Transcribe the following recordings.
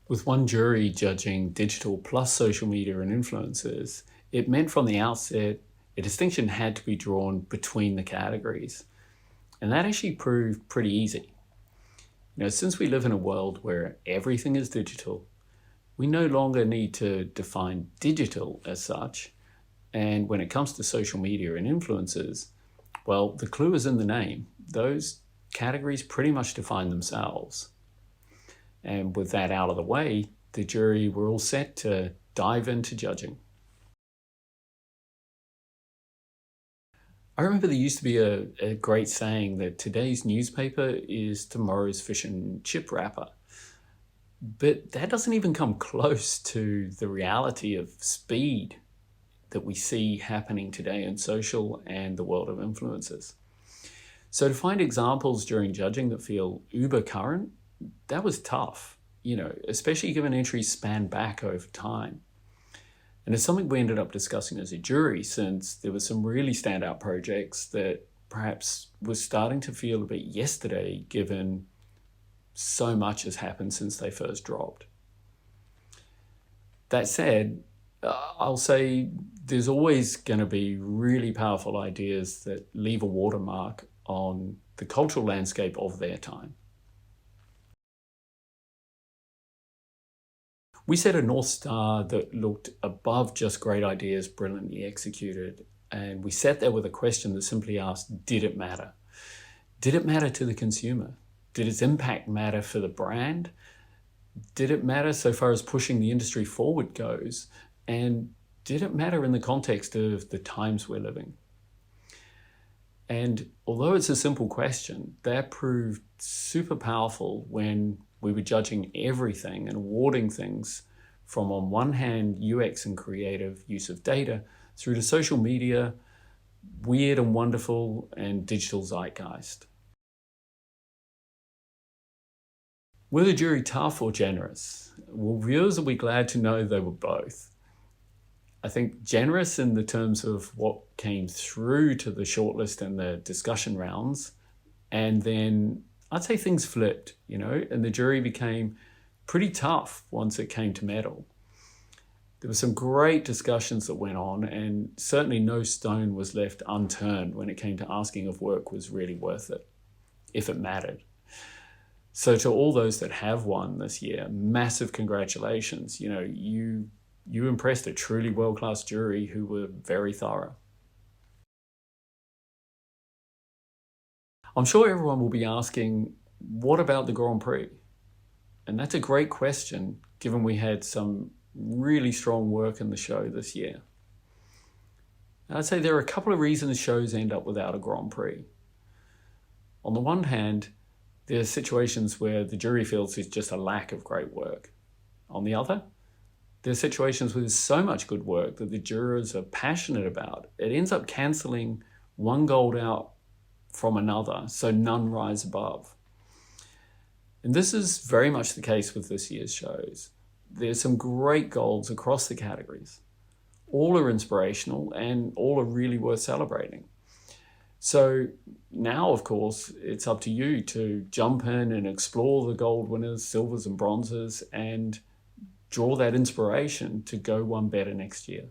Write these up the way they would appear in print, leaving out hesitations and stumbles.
With one jury judging digital plus social media and influencers, it meant from the outset a distinction had to be drawn between the categories. And that actually proved pretty easy. Since we live in a world where everything is digital, we no longer need to define digital as such. And when it comes to social media and influencers, well, the clue is in the name. Those categories pretty much define themselves. And with that out of the way, the jury were all set to dive into judging. I remember there used to be a great saying that today's newspaper is tomorrow's fish and chip wrapper. But that doesn't even come close to the reality of speed that we see happening today in social and the world of influencers. So to find examples during judging that feel uber current, that was tough, especially given entries span back over time. And it's something we ended up discussing as a jury, since there were some really standout projects that perhaps was starting to feel a bit yesterday, given so much has happened since they first dropped. That said, I'll say there's always going to be really powerful ideas that leave a watermark on the cultural landscape of their time. We set a North Star that looked above just great ideas brilliantly executed, and we sat there with a question that simply asked, did it matter? Did it matter to the consumer? Did its impact matter for the brand? Did it matter so far as pushing the industry forward goes? And did it matter in the context of the times we're living? And although it's a simple question, that proved super powerful when we were judging everything and awarding things from, on one hand, UX and creative use of data, through to social media, weird and wonderful, and digital zeitgeist. Were the jury tough or generous? Well, viewers will be glad to know they were both. I think generous in the terms of what came through to the shortlist and the discussion rounds, and then I'd say things flipped, and the jury became pretty tough once it came to metal. There were some great discussions that went on, and certainly no stone was left unturned when it came to asking if work was really worth it, if it mattered. So to all those that have won this year, massive congratulations. You impressed a truly world-class jury who were very thorough. I'm sure everyone will be asking, what about the Grand Prix? And that's a great question, given we had some really strong work in the show this year. I'd say there are a couple of reasons shows end up without a Grand Prix. On the one hand, there are situations where the jury feels there's just a lack of great work. On the other, there are situations where there's so much good work that the jurors are passionate about, it ends up cancelling one gold out from another, so none rise above. And this is very much the case with this year's shows. There's some great golds across the categories. All are inspirational and all are really worth celebrating. So now, of course, it's up to you to jump in and explore the gold winners, silvers and bronzes, and draw that inspiration to go one better next year.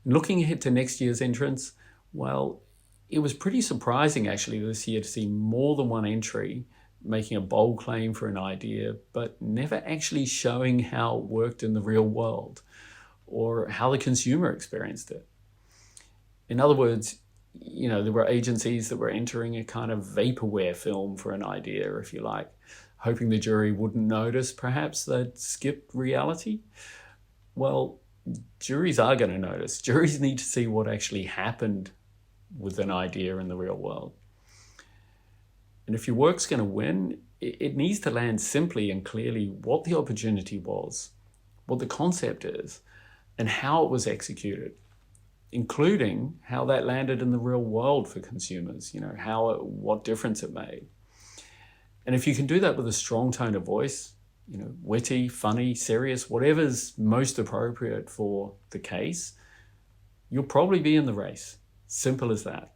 Looking ahead to next year's entrants, well, it was pretty surprising actually this year to see more than one entry making a bold claim for an idea, but never actually showing how it worked in the real world or how the consumer experienced it. In other words, there were agencies that were entering a kind of vaporware film for an idea, if you like, hoping the jury wouldn't notice perhaps they'd skipped reality. Well, juries are going to notice. Juries need to see what actually happened with an idea in the real world. And if your work's going to win, it needs to land simply and clearly what the opportunity was, what the concept is, and how it was executed, including how that landed in the real world for consumers, what difference it made. And if you can do that with a strong tone of voice, witty, funny, serious, whatever's most appropriate for the case, you'll probably be in the race. Simple as that.